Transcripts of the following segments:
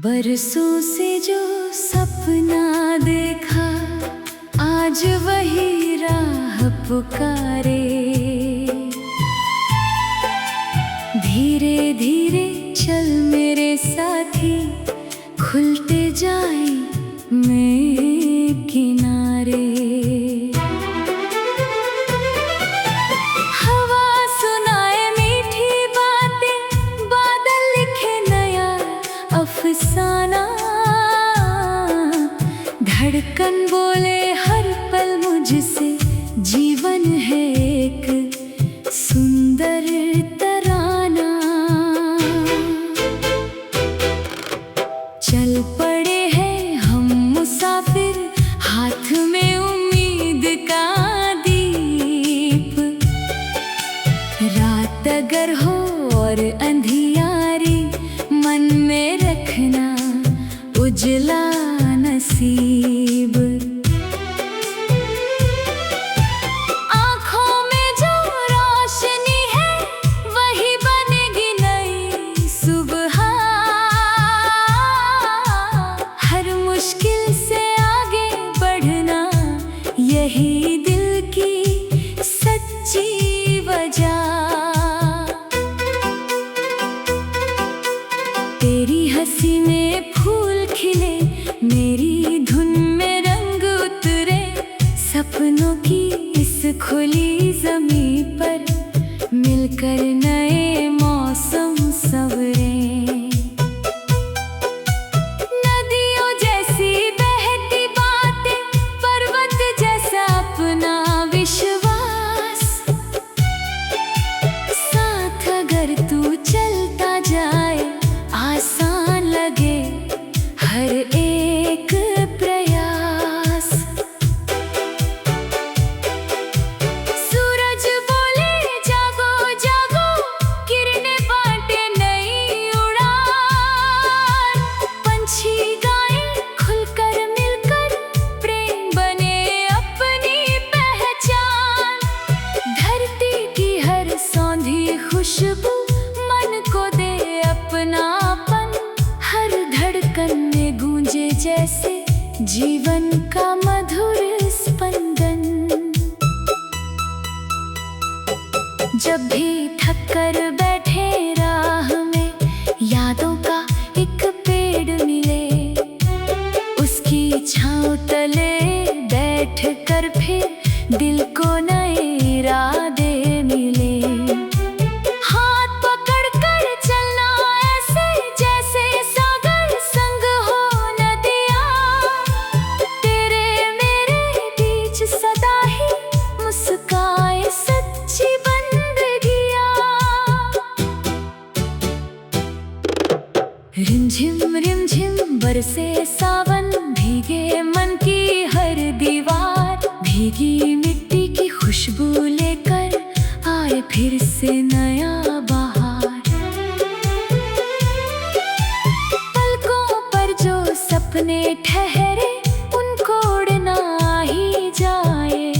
बरसों से जो सपना देखा, आज वही राह पुकारे। धीरे धीरे चल मेरे साथी, खुलते जाए मेरे किनारे। हवा सुनाए मीठी बातें, बादल लिखे नया अफसाना। धड़कन बोले हर पल मुझसे, जीवन है एक सुंदर तराना। चल पड़े हैं हम मुसाफिर, हाथ में उम्मीद का दीप। रात अगर हो और अंधियारी, मन में रखना उजला नसीब। आँखों में जो रोशनी है, वही बनेगी नई सुबह। हर मुश्किल से आगे बढ़ना, यही दिल की सच्ची वजह। तेरी हंसी में फूल खिले, मेरी धुन में रंग उतरे। सपनों की इस खुली ज़मीं पर, मिलकर नए मौसम संवरे। नदियों जैसी बहती बातें, पर्वत जैसा अपना विश्वास। साथ अगर तू चलता जाए, आसान लगे हर एक प्रयास। सूरज बोले जागो जागो, किरणें बांटे नई उड़ान। पंछी गाए खुलकर मिलकर, प्रेम बने अपनी पहचान। धरती की हर सौंधी खुशबू, मन को दे अपनापन। हर धड़कन में गूंजे जैसे जीवन का मधुर स्पंदन। जब भी थक कर बैठे राह में, यादों का एक पेड़ मिले। उसकी छाँव तले बैठ कर फिर दिल को नए इरादे मिले। हाथ पकड़ कर चलना ऐसे, जैसे सागर संग हो नदियाँ। तेरे मेरे बीच सदा ही मुस्काए सच्ची बंदगियाँ। रिमझिम बरसे सावन, भीगे मन की हर दीवार। भीगी मिट्टी की खुशबू लेकर आए फिर से नया बहार। पलकों पर जो सपने ठहरे, उनको उड़ना ही जाए।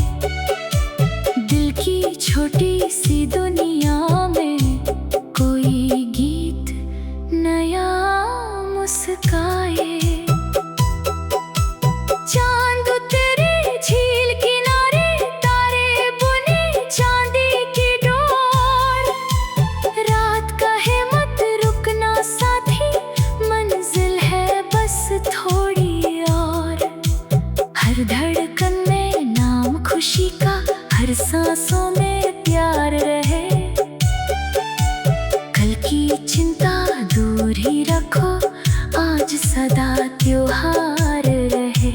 दिल की छोटी सी दुनिया में, कोई गीत नया मुस्काए। चांद उतरे झील किनारे, तारे बुने चांदी की डोर। रात कहे मत रुकना साथी, मंजिल है बस थोड़ी और। हर धड़कन में नाम खुशी का, हर सांसों में प्यार रहे। कल की चिंता दूर ही रखो, आज सदा त्योहार रहे।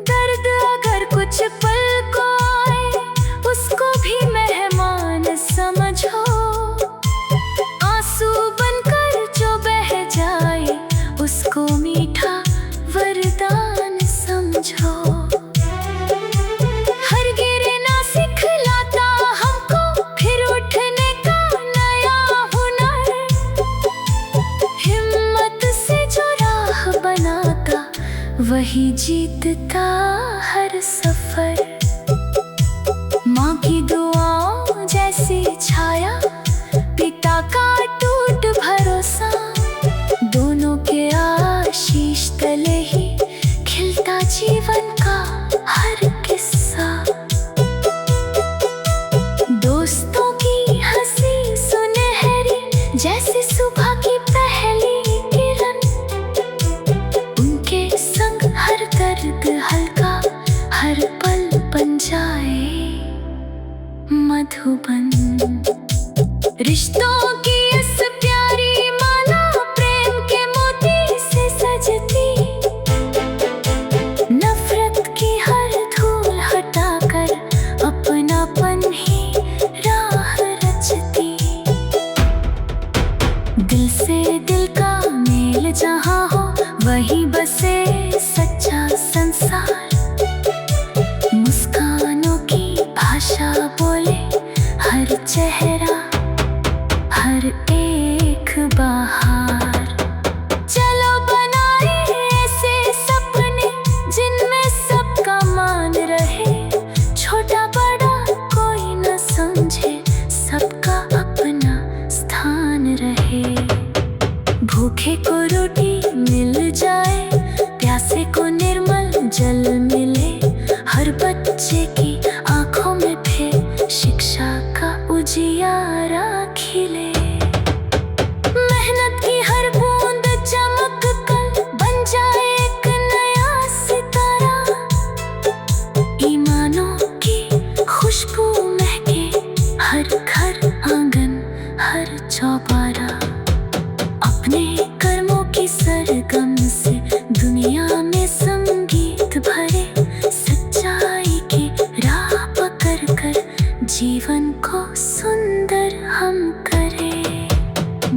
दर्द अगर कुछ पल को आए, उसको भी मेहमान समझो। आंसू बनकर जो बह जाए, उसको मीठा वरदान समझो। हर गिरना सिखलाता हमको, फिर उठने का नया हुनर। हिम्मत से जो राह बनाकर मधुबन। रिश्तों की इस प्यारी माला प्रेम के मोती से सजती, नफरत की हर धूल हटाकर अपनापन ही राह रचती। दिल से दिल का मेल जहाँ हो वहीं बसे सच्चा संसार। मुस्कानों की भाषा बोले हर चेहरा, हर एक बहार। चलो बनाए ऐसे सपने जिनमें सबका मान रहे, छोटा बड़ा कोई न समझे, सबका अपना स्थान रहे। भूखे को रोटी मिल जाए, प्यासे को निर्मल जल मिले, हर बच्चे की आंखों में फिर शिक्षा का उजियारा खिले। मेहनत की हर बूंद चमक कर बन जाए एक नया सितारा। ईमानों की खुशबू महके हर घर आंगन, हर चौबारा। अपने कर्मों की सरगम से दुनिया में संगीत भरे, सच्चाई की राह पकड़ कर जीवन को सुंदर हम करें।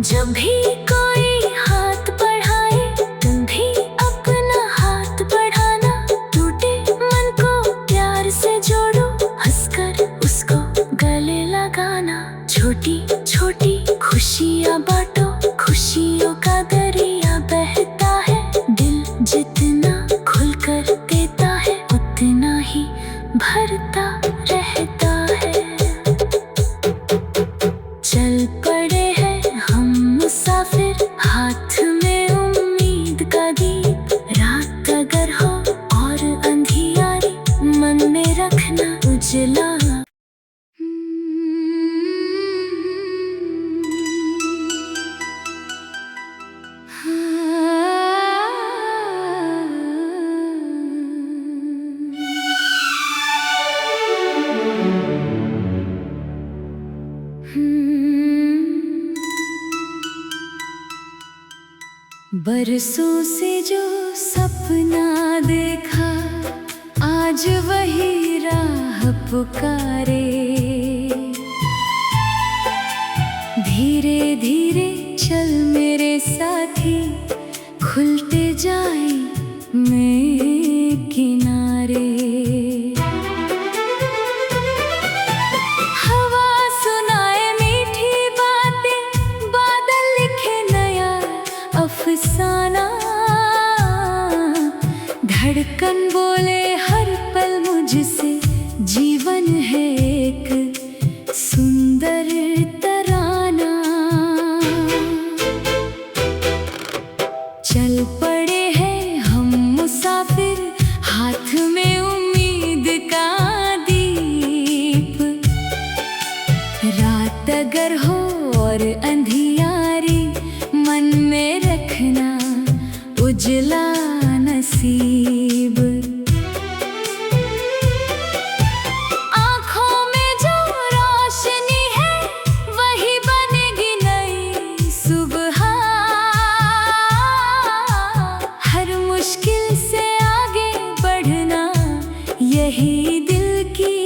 जब भी कोई हाथ बढ़ाए तुम भी अपना हाथ बढ़ाना। टूटे मन को प्यार से जोड़ो, हंसकर उसको गले लगाना। छोटी छोटी खुशियाँ बांटो, खुशियों का दरिया बहता है। दिल जितना खुलकर देता है उतना ही भरता रहता है। चल पड़े हैं हम मुसाफिर, हाथ में उम्मीद का दीप। रात अगर हो और अंधियारी, मन में रखना उजला। बरसों से जो सपना देखा, आज वही राह पुकारे। धीरे धीरे चल मेरे साथी, खुलते जाए मेरे किनारे। हवा सुनाए मीठी बातें, बादल लिखे नया अफसाना। धड़कन बोले हर पल मुझसे, जीवन है एक सुंदर तराना। चल पड़े हैं हम मुसाफिर, हाथ में उम्मीद का दीप। रात अगर हो और अंधियारी, मन में रखना उजला नसीब। आँखों में जो रोशनी है वही बनेगी नई सुबह। हर मुश्किल से आगे बढ़ना, यही दिल की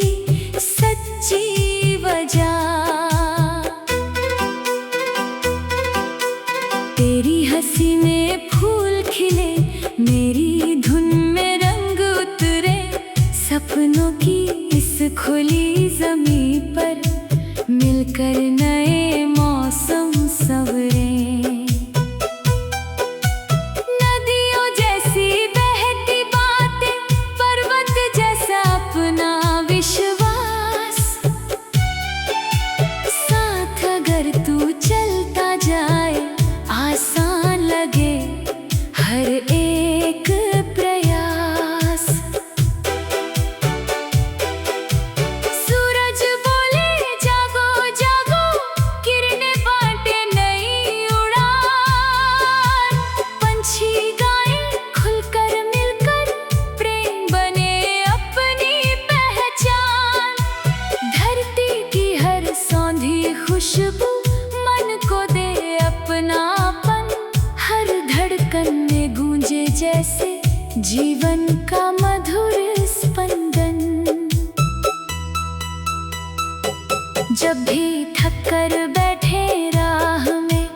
सच्ची वजह। तेरी हंसी में फूल खिले, मेरी धुन में रंग उतरे। सपनों की इस खुली ज़मीं पर मिलकर नए मौसम संवरे। नदियों जैसी बहती बातें, पर्वत जैसा अपना विश्वास। खुशबू मन को दे अपनापन, हर धड़कन में गूंजे जैसे जीवन का मधुर स्पंदन। जब भी थक कर बैठे राह में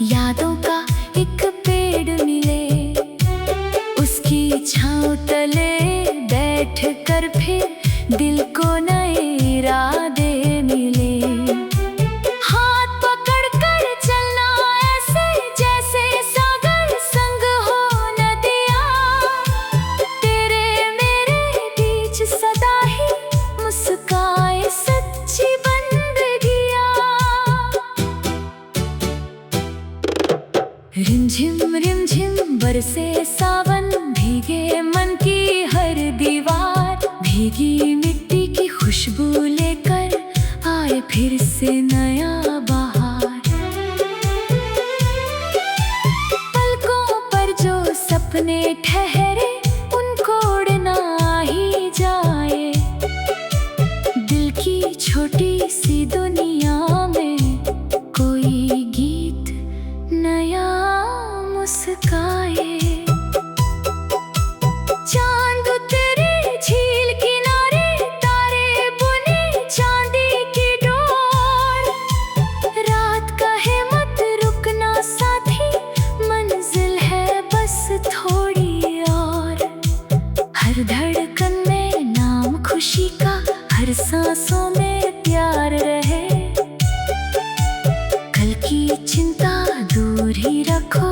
यादों का एक पेड़ मिले, उसकी छांव तले बैठ कर फिर दिल को नए इरादे मिले। हाथ पकड़ कर चलना ऐसे जैसे सागर संग हो नदियाँ, तेरे मेरे बीच सदा ही मुस्काए सच्ची बंदगियाँ। रिमझिम बरसे सावन, भीगे मन की हर दीवार, भीगी मिट्टी की खुशबू लेकर आए फिर से नया बहार। पलकों पर जो सपने ठहरे उनको उड़ना ही जाए, दिल की छोटी सी दुनिया में कोई गीत नया मुस्काए। चांद तेरे झील किनारे, तारे बुने चांदी की डोर, रात कहे मत रुकना साथी, मंजिल है बस थोड़ी और। हर धड़कन में नाम खुशी का, हर सांसों में प्यार रहे, कल की चिंता दूर ही रखो,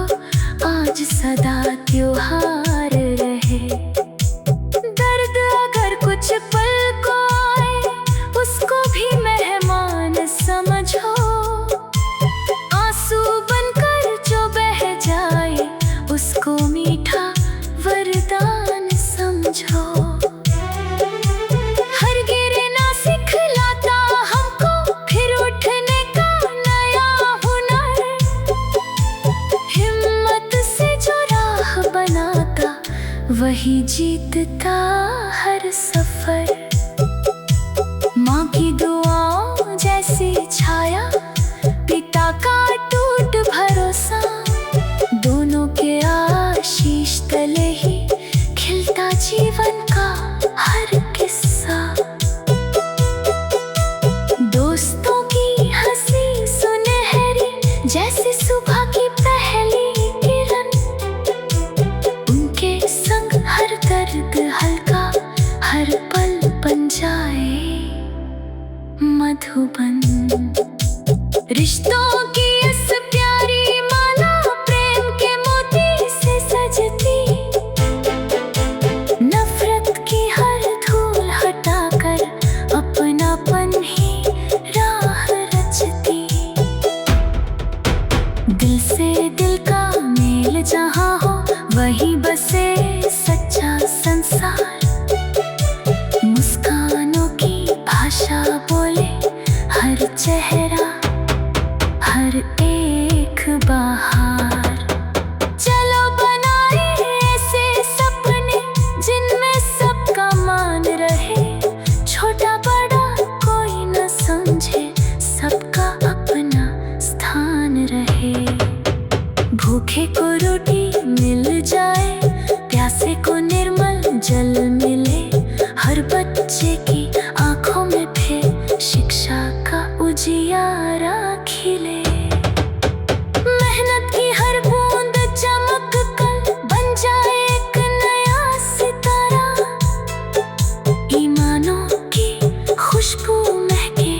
आज सदा त्योहार रहे। दर्द अगर कुछ पल को आए, उसको भी मेहमान समझो, आंसू बनकर जो बह जाए, उसको मीठा वरदान समझो। हर गिरना सिखलाता हमको फिर उठने का नया हुनर, हिम्मत से जो राह बनाता वही जीतता हर सफर। माँ की दुआओं जैसी छाया, पिता का टूट भरोसा, दोनों के आशीष तले ही खिलता जीवन का हर किस्सा। दोस्तों की हंसी सुनहरी जैसे सुबह की पहली किरण, उनके संग हर दर्द हल्का, हर पल बन जाए मधुबन। रिश्तों की इस प्यारी माला, प्रेम के मोती से सजती, नफरत की हर धूल हटाकर अपनापन ही राह रचती। दिल से दिल का मेल जहाँ हो, वहीं बसे सच्चा संसार। मुस्कानों की भाषा बोले हर चेहरा, हर एक बहार। चलो बनाए ऐसे सपने जिनमें सबका मान रहे, छोटा बड़ा कोई न समझे, सबका अपना स्थान रहे। भूखे को रोटी मिल जाए, प्यासे को निर्मल जल मिले, हर बच्चे की आंखों में फिर शिक्षा का उजियारा खिले। मेहनत की हर बूंद चमक कर बन जाए एक नया सितारा, ईमानों की खुशबू महके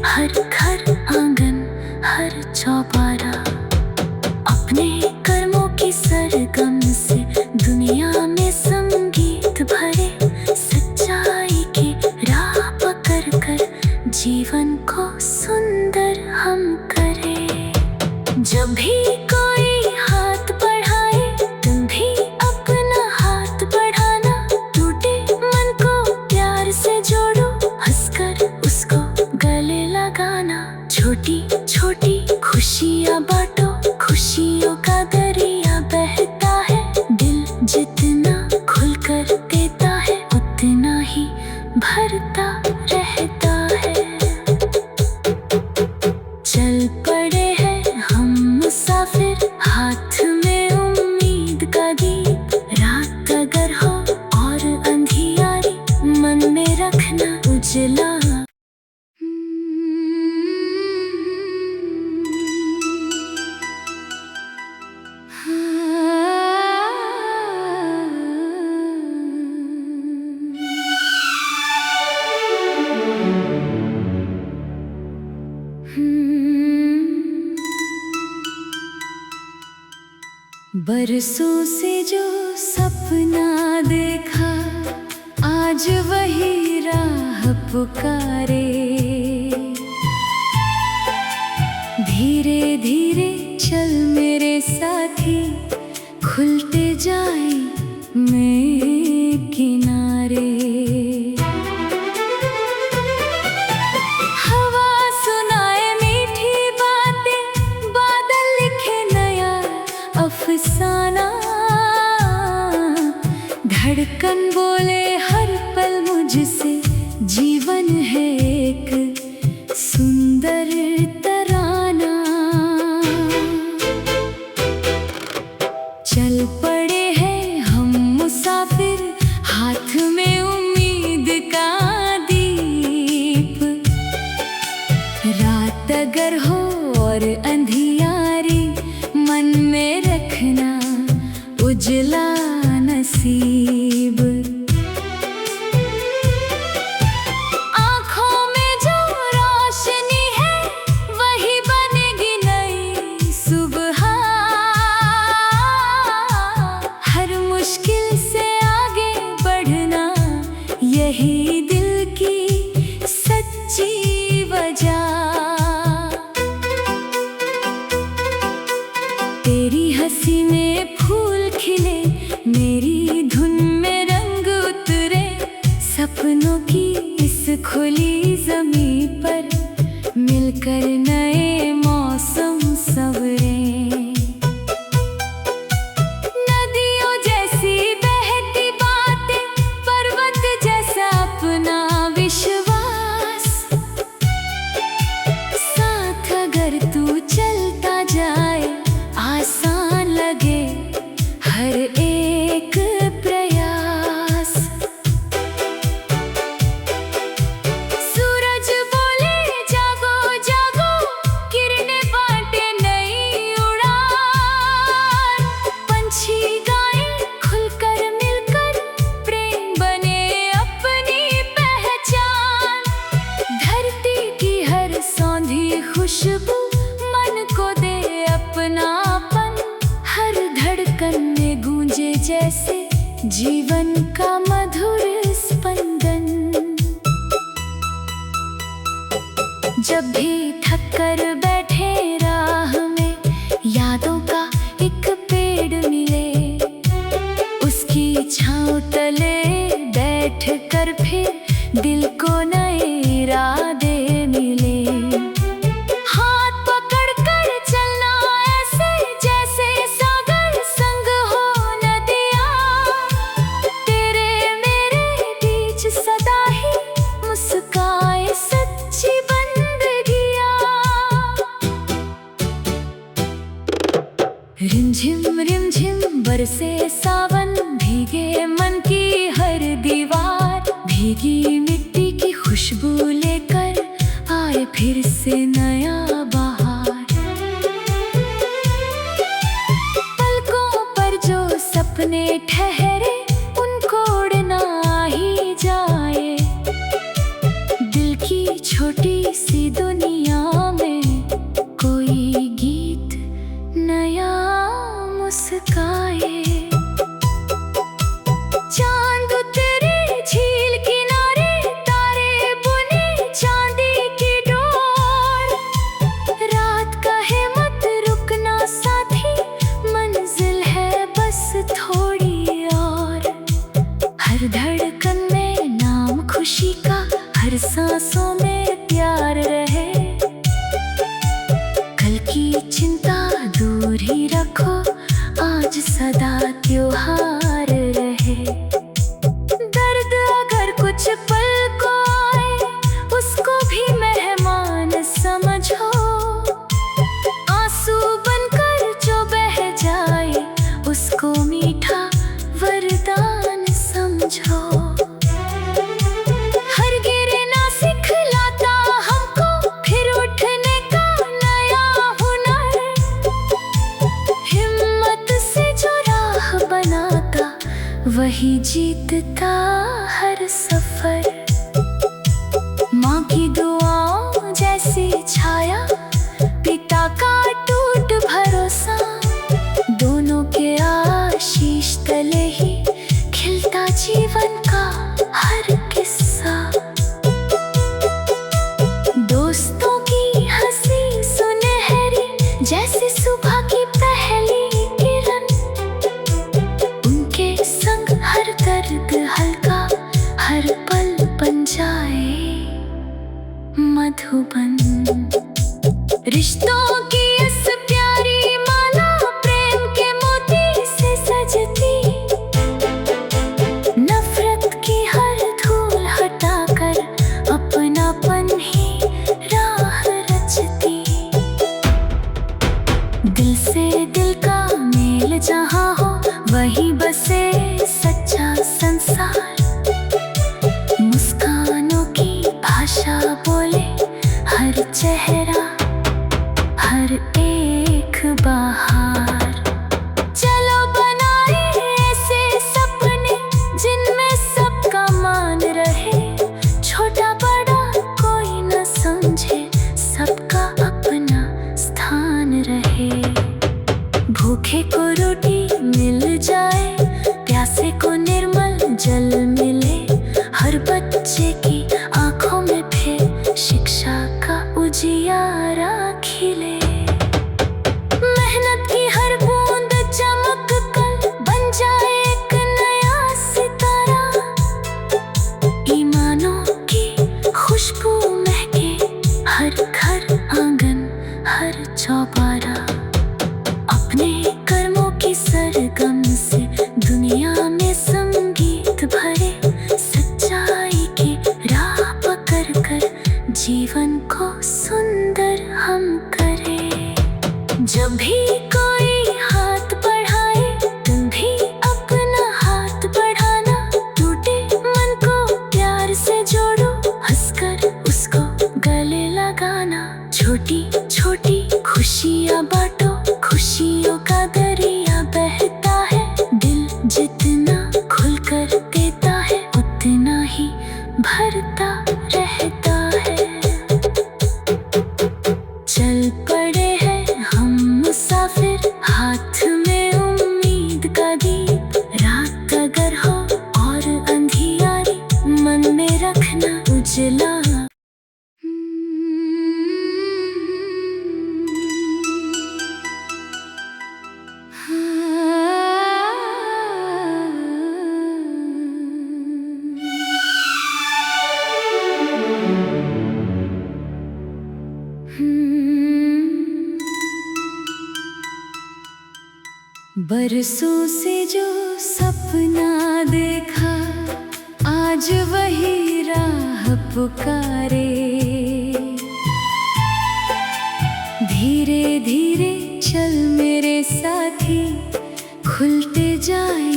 हर घर आंगन हर चौबारा। अपने कर्मों की सरगम से दुनिया में संगीत भरे, सच्चाई की राह पकड़ कर जीवन को सुंदर हम करें। जब भी कोई हाथ बढ़ाए, तुम भी अपना हाथ बढ़ाना, टूटे मन को प्यार से जोड़ो, हंसकर उसको गले लगाना। छोटी छोटी खुशियाँ बांटो, खुशियों का दरिया बहता है, दिल जितना खुलकर देता है उतना ही भरता रहता है। बरसों से जो सपना देखा आज वही राह पुकारे। धीरे धीरे चल मेरे साथी, खुलते जाए मेरे किनारे। हवा सुनाए मीठी बातें, बादल लिखे नया अफसाना। धड़कन बोले हर पल मुझसे, जीवन है एक सुंदर तराना। चल पड़े हैं हम मुसाफिर, हाथ में उम्मीद का दीप। रात अगर हो और अंधियारी, मन में रखना उजला नसीब। आँखों में जो रोशनी है, वही बनेगी नई सुबह। हर मुश्किल से आगे बढ़ना, यही दिल की सच्ची वजह। तेरी हंसी में फूल खिले, मेरी धुन में रंग उतरे। सपनों की इस खुली ज़मीं पर मिलकर नए मौसम संवरे। नदियों जैसी बहती बातें, पर्वत जैसा अपना विश्वास। साथ अगर तू चलता जाए, आसान लगे हर एक प्रयास। सूरज बोले जागो जागो, किरणें बांटे नई उड़ान। पंछी गाए खुलकर मिलकर, प्रेम बने अपनी पहचान। धरती की हर सौंधी खुशबू मन को दे अपनापन। हर धड़कन में गूंजे जैसे जीवन का मधुर स्पंदन। जब भी थक कर बैठे राह में, यादों का एक पेड़ मिले। उसकी छाँव तले बैठ कर फिर दिल को नए इरादे मिले। हाथ पकड़ कर चलना ऐसे, जैसे सागर संग हो नदियाँ। तेरे मेरे बीच सदा ही मुस्काए सच्ची बंदगियाँ। रिमझिम बरसे सावन, भीगे मन की हर दीवार। भीगी मिट्टी की खुशबू लेकर आए फिर से नया बहार। पलकों पर जो सपने ठहरे, उनको उड़ना ही जाए। दिल की छोटी सी दुनिया में कोई गीत नया मुस्काए। चांद उतरे झील किनारे, तारे बुने चांदी की डोर। रात कहे मत रुकना साथी, मंजिल है बस थोड़ी और। हर धड़कन में नाम खुशी का, हर सांसों में प्यार रहे। कल की चिंता दूर ही रखो, आज सदा त्योहार रहे। दर्द अगर कुछ पल को आए, उसको भी मेहमान समझो। आंसू बनकर जो बह जाए, उसको मीठा वरदान समझो। हर गिरना सिखलाता हमको, फिर उठने का नया हुनर। हिम्मत से जो राह बनाता, वही जीतता हर सफर। माँ की दुआओं जैसी छाया, पिता का टूट भरोसा। दोनों के बन। रिश्तों की इस प्यारी माला प्रेम के मोती से सजती, नफरत की हर धूल हटाकर अपनापन ही राह रचती। दिल से दिल का मेल जहाँ हो वहीं बसे सच्चा संसार। मुस्कानों की भाषा बोले हर चेहरा, हर एक बहार। चलो बनाए ऐसे सपने जिनमें सबका मान रहे, छोटा बड़ा कोई न समझे, सबका अपना स्थान रहे। भूखे को रोटी मिल जाए, प्यासे को निर्मल जल मिले, हर बच्चे की आंखों में फिर शिक्षा का उजियारा खिले। मेहनत की हर बूंद चमक कर बन जाए एक नया सितारा। ईमानों की खुशबू महके हर घर आंगन हर चौबारा। अपने कर्मों की सरगम से दुनिया में संगीत भरे, सच्चाई की राह पकड़ कर जीवन को सुंदर हम करें। जब भी कोई हाथ बढ़ाए तुम भी अपना हाथ बढ़ाना। टूटे मन को प्यार से जोड़ो, हंसकर उसको गले लगाना। छोटी छोटी खुशियाँ बांटो, खुशियों का दरिया बहता है। दिल जितना खुलकर देता है उतना ही भरता रहता है। चल पड़े हैं हम मुसाफिर, हाथ में उम्मीद का दीप। रात अगर हो और अंधियारी, मन में रखना उजला। बरसों से जो सपना देखा, आज वही राह पुकारे। धीरे धीरे चल मेरे साथी, खुलते जाए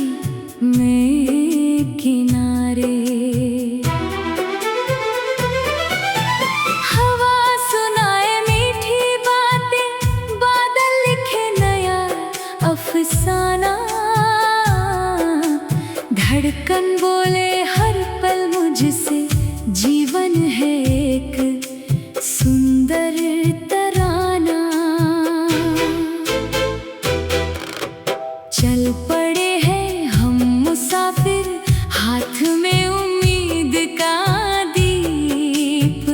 नए किनारे। हवा सुनाए मीठी बातें, बादल लिखे नया अफसाना। धड़कन बोले हर पल मुझसे, जीवन है एक सुंदर तराना। चल पड़े हैं हम मुसाफिर, हाथ में उम्मीद का दीप।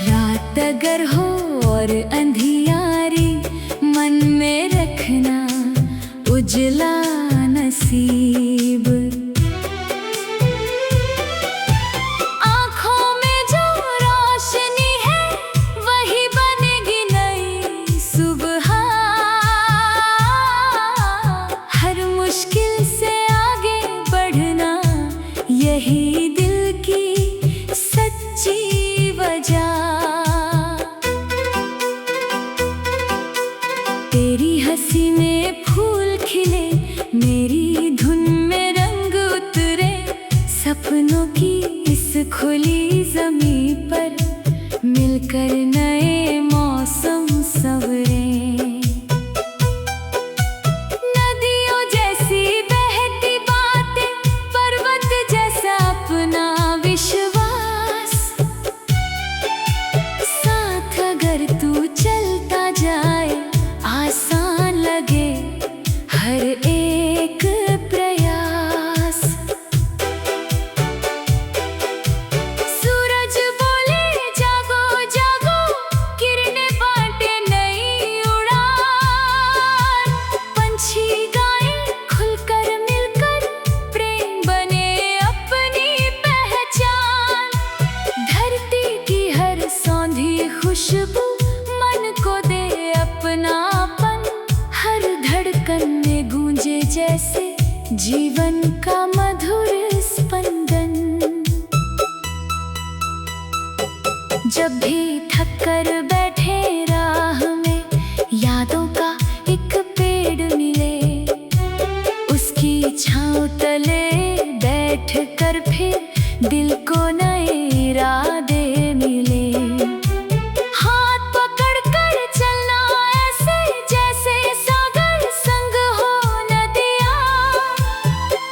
रात अगर हो और अंधियारी, मन में रखना उजला नसीब। आँखों में जो रोशनी है वही बनेगी नई सुबह। हर मुश्किल से आगे बढ़ना, यही दिल की सच्ची वजह। तेरी हंसी में फूल खिले, मेरी धुन में रंग उतरे। सपनों की इस खुली ज़मीं पर मिलकर नए मौसम संवरे। नदियों जैसी बहती बातें, पर्वत जैसा अपना विश्वास। साथ अगर तू चलता जाए, आसान लगे हर एक प्रयास। सूरज बोले जागो जागो, खुशबू मन को दे अपनापन, हर धड़कन में गूंजे जैसे जीवन का मधुर स्पंदन। जब भी थक कर बैठे राह में यादों का एक पेड़ मिले, उसकी छाँव तले बैठ कर फिर दिल को नए इरादे मिले। हाथ पकड़ कर चलना ऐसे जैसे सागर संग हो नदियाँ,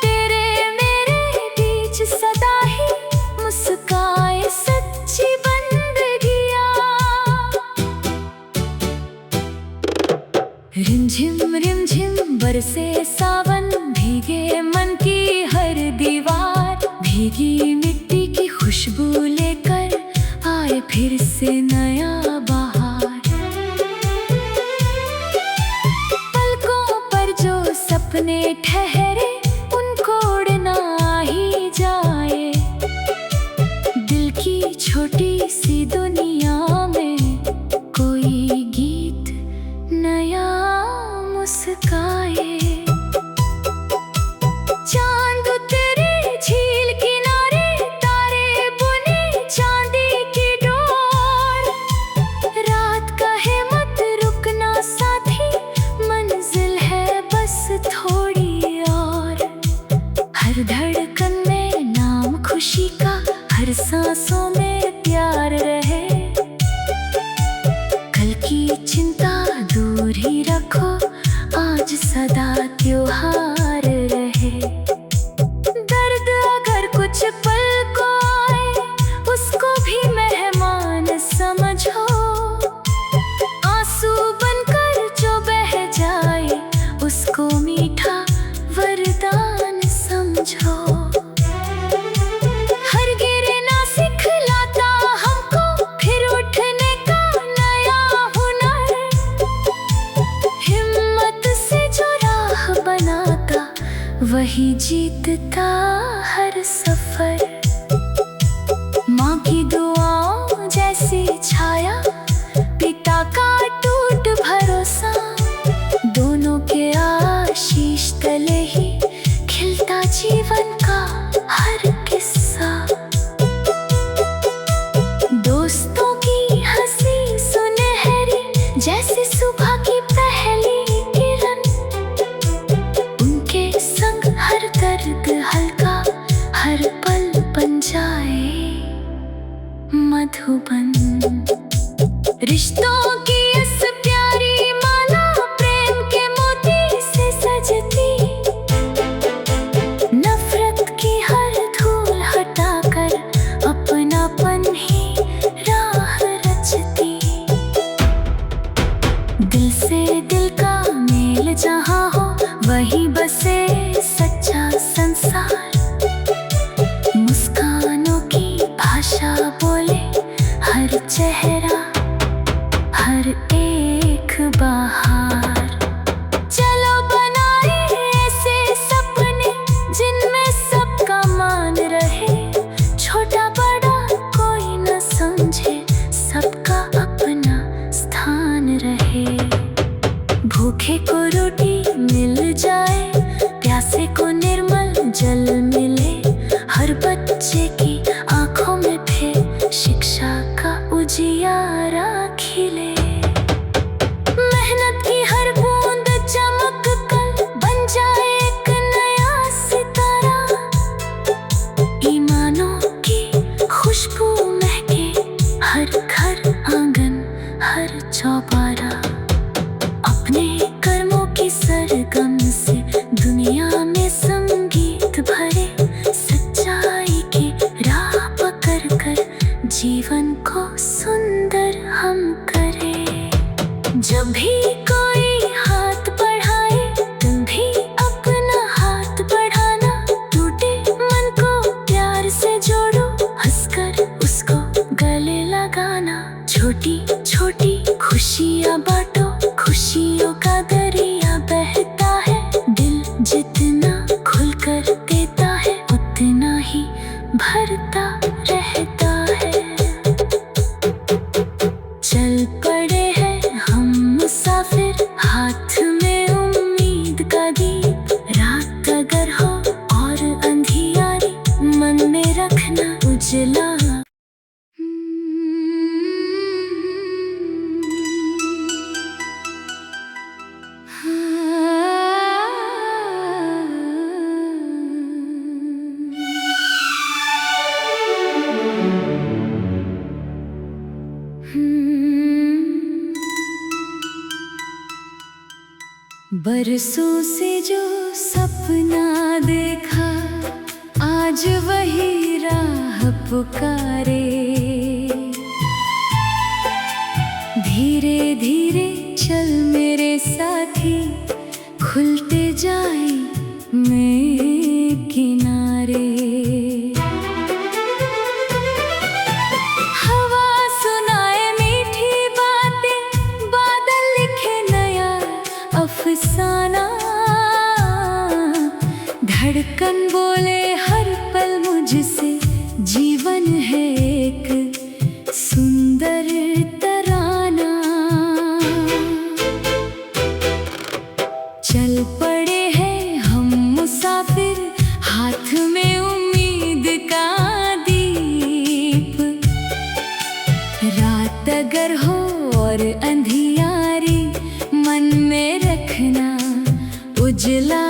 तेरे मेरे बीच सदा ही मुस्काए सच्ची बंदगियाँ। रिमझिम बरसे सावन, भीगे मन की हर दीवार, भीगी मिट्टी की खुशबू लेकर आए फिर से नया बहार। पलकों पर जो सपने ठहरे उनको उड़ना ही जाए, दिल की छोटी सी दुनिया में कोई गीत नया मुस्काए। चांद उतरे झील किनारे, तारे बुने चांदी की डोर, रात कहे मत रुकना साथी, मंजिल है बस थोड़ी और। हर धड़कन में नाम खुशी का, हर सांसों में प्यार रहे, कल की चिंता दूर ही रखो, आज सदा त्योहार रहे। दर्द अगर कुछ पल को आए, उसको भी मेहमान समझो, आंसू बनकर जो बह जाए, उसको मीठा वरदान समझो। हर गिरना सिखलाता हमको फिर उठने का नया हुनर, हिम्मत से जो राह बनाता वही जीतता हर सफर। माँ की दुआओं जैसी छाया, पिता का टूट भरोसा, दोनों के आशीष तले ही खिलता जीवन का हर किस्सा। दोस्तों की हंसी सुनहरी जैसे सुबह की पहली किरण, उनके संग हर दर्द हल्का, हर पल बन जाए मधुबन। रिश्तों की इस प्यारी माला, प्रेम के मोती से सजती, नफरत की हर धूल हटाकर अपनापन ही राह रचती। दिल से दिल का मेल जहाँ हो, वहीं बसे सच्चा संसार, मुस्कानों की भाषा बोले हर चेहरा, हर एक बहार। चलो बनाए ऐसे सपने जिनमें सबका मान रहे, छोटा बड़ा कोई न समझे, सबका अपना स्थान रहे। भूखे को रोटी मिल जाए, प्यासे को निर्मल जल मिले, हर बच्चे की आंखों में फिर शिक्षा का उजियारा खिले। मेहनत की हर बूंद चमक कर बन जाए एक नया सितारा, ईमानों की खुशबू महके हर घर आंगन, हर चौबारा। अपने कर्मों की सरगम से दुनिया में संगीत भरे, सच्चाई की राह पकड़ कर जीवन को सुंदर हम करें। जब भी कोई हाथ बढ़ाए, तुम भी अपना हाथ बढ़ाना, टूटे मन को प्यार से जोड़ो, हंसकर उसको गले लगाना। छोटी छोटी खुशियाँ बांटो, खुशियों का दरिया बहता है, दिल जितना खुलकर देता है, उतना ही भरता रहता है। बरसों से जो सपना देखा आज वही राह पुकारे। धीरे धीरे चल मेरे साथी, खुलते जाए नए किनारे। हवा सुनाए मीठी बातें, बादल लिखे नया अफसाना। धड़कन बोले हर पल मुझसे, जीवन है एक सुंदर तराना। चल पड़े हैं हम मुसाफिर, हाथ में उम्मीद का दीप। रात अगर हो और अंधियारी, मन में रखना उजला